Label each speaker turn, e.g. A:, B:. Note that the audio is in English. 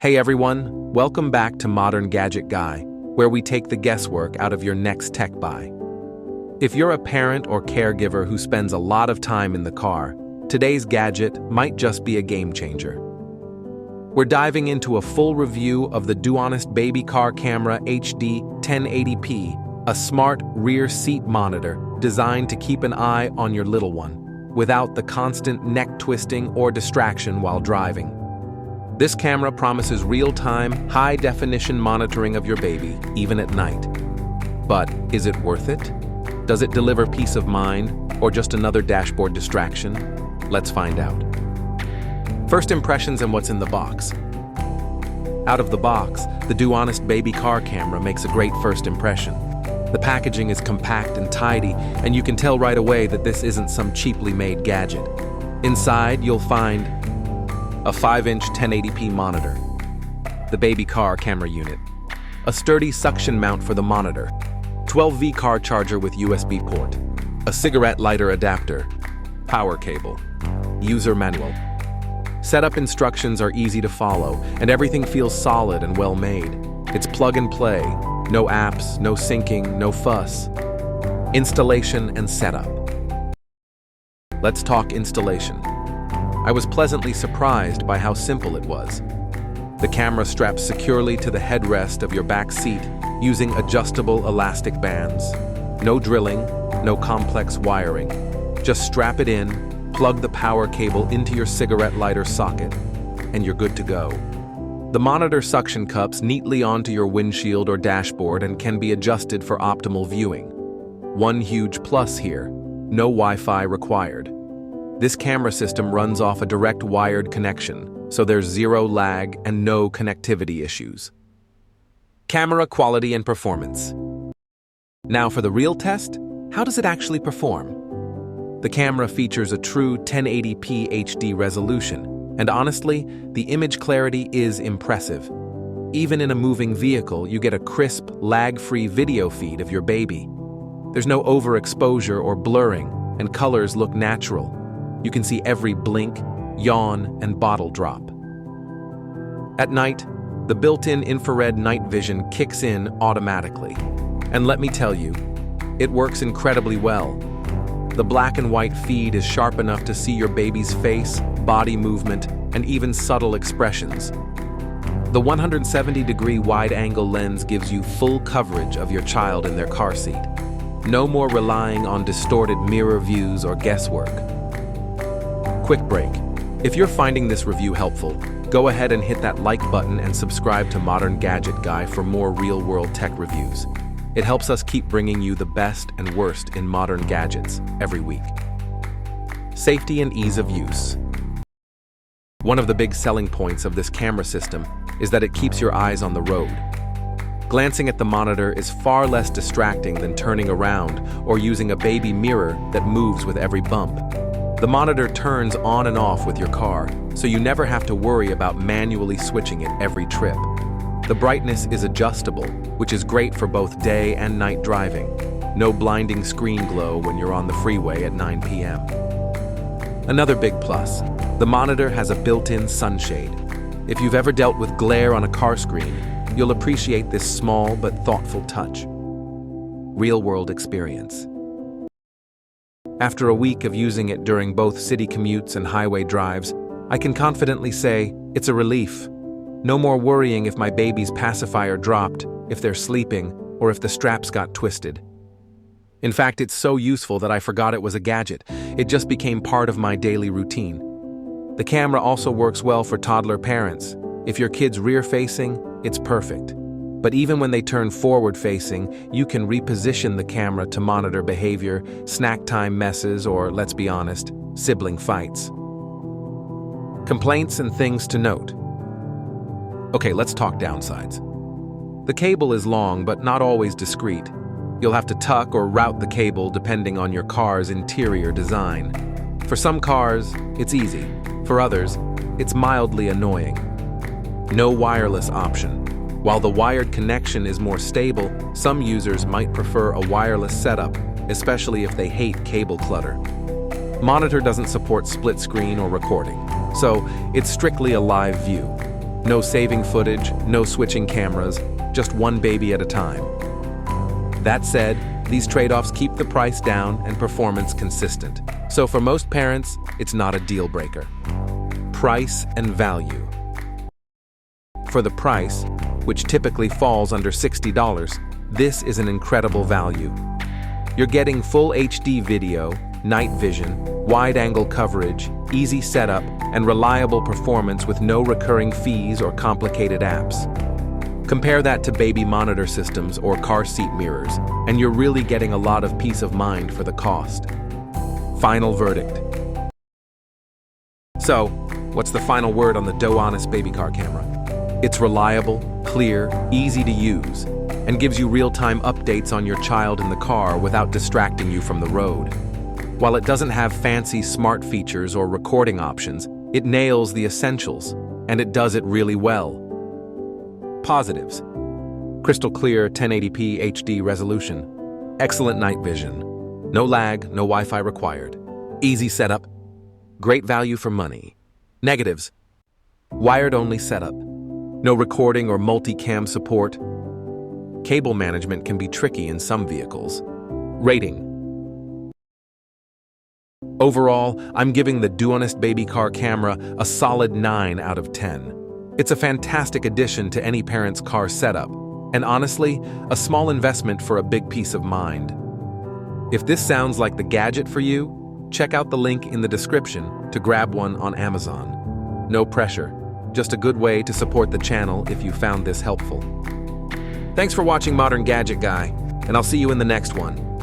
A: Hey everyone, welcome back to Modern Gadget Guy, where we take the guesswork out of your next tech buy. If you're a parent or caregiver who spends a lot of time in the car, today's gadget might just be a game changer. We're diving into a full review of the DoHonest Baby Car Camera HD 1080p, a smart rear seat monitor designed to keep an eye on your little one, without the constant neck twisting or distraction while driving. This camera promises real-time, high-definition monitoring of your baby, even at night. But is it worth it? Does it deliver peace of mind, or just another dashboard distraction? Let's find out. First impressions and what's in the box. Out of the box, the DoHonest Baby Car Camera makes a great first impression. The packaging is compact and tidy, and you can tell right away that this isn't some cheaply made gadget. Inside, you'll find a 5-inch 1080p monitor, the baby car camera unit, a sturdy suction mount for the monitor, 12V car charger with USB port, a cigarette lighter adapter, power cable, user manual. Setup instructions are easy to follow, and everything feels solid and well made. It's plug and play, no apps, no syncing, no fuss. Installation and setup. Let's talk installation. I was pleasantly surprised by how simple it was. The camera straps securely to the headrest of your back seat using adjustable elastic bands. No drilling, no complex wiring. Just strap it in, plug the power cable into your cigarette lighter socket, and you're good to go. The monitor suction cups neatly onto your windshield or dashboard and can be adjusted for optimal viewing. One huge plus here, no Wi-Fi required. This camera system runs off a direct wired connection, so there's zero lag and no connectivity issues. Camera quality and performance. Now for the real test, how does it actually perform? The camera features a true 1080p HD resolution, and honestly, the image clarity is impressive. Even in a moving vehicle, you get a crisp, lag-free video feed of your baby. There's no overexposure or blurring, and colors look natural. You can see every blink, yawn, and bottle drop. At night, the built-in infrared night vision kicks in automatically. And let me tell you, it works incredibly well. The black and white feed is sharp enough to see your baby's face, body movement, and even subtle expressions. The 170-degree wide-angle lens gives you full coverage of your child in their car seat. No more relying on distorted mirror views or guesswork. Quick break. If you're finding this review helpful, go ahead and hit that like button and subscribe to Modern Gadget Guy for more real-world tech reviews. It helps us keep bringing you the best and worst in modern gadgets every week. Safety and ease of use. One of the big selling points of this camera system is that it keeps your eyes on the road. Glancing at the monitor is far less distracting than turning around or using a baby mirror that moves with every bump. The monitor turns on and off with your car, so you never have to worry about manually switching it every trip. The brightness is adjustable, which is great for both day and night driving. No blinding screen glow when you're on the freeway at 9 p.m. Another big plus, the monitor has a built-in sunshade. If you've ever dealt with glare on a car screen, you'll appreciate this small but thoughtful touch. Real-world experience. After a week of using it during both city commutes and highway drives, I can confidently say it's a relief. No more worrying if my baby's pacifier dropped, if they're sleeping, or if the straps got twisted. In fact, it's so useful that I forgot it was a gadget. It just became part of my daily routine. The camera also works well for toddler parents. If your kid's rear-facing, it's perfect. But even when they turn forward-facing, you can reposition the camera to monitor behavior, snack time messes, or, let's be honest, sibling fights. Complaints and things to note. Okay, let's talk downsides. The cable is long, but not always discreet. You'll have to tuck or route the cable depending on your car's interior design. For some cars, it's easy. For others, it's mildly annoying. No wireless option. While the wired connection is more stable, some users might prefer a wireless setup, especially if they hate cable clutter. Monitor doesn't support split screen or recording, so it's strictly a live view. No saving footage, no switching cameras, just one baby at a time. That said, these trade-offs keep the price down and performance consistent. So for most parents, it's not a deal breaker. Price and value. For the price, which typically falls under $60, this is an incredible value. You're getting full HD video, night vision, wide-angle coverage, easy setup, and reliable performance with no recurring fees or complicated apps. Compare that to baby monitor systems or car seat mirrors, and you're really getting a lot of peace of mind for the cost. Final verdict. So, what's the final word on the DoHonest Baby Car Camera? It's reliable, clear, easy to use, and gives you real-time updates on your child in the car without distracting you from the road. While it doesn't have fancy smart features or recording options, it nails the essentials, and it does it really well. Positives: crystal clear 1080p HD resolution, excellent night vision, no lag, no Wi-Fi required, easy setup, great value for money. Negatives: wired-only setup, no recording or multi-cam support. Cable management can be tricky in some vehicles. Rating. Overall, I'm giving the DoHonest Baby Car Camera a solid 9 out of 10. It's a fantastic addition to any parent's car setup, and honestly, a small investment for a big peace of mind. If this sounds like the gadget for you, check out the link in the description to grab one on Amazon. No pressure, just a good way to support the channel if you found this helpful. Thanks for watching Modern Gadget Guy, and I'll see you in the next one.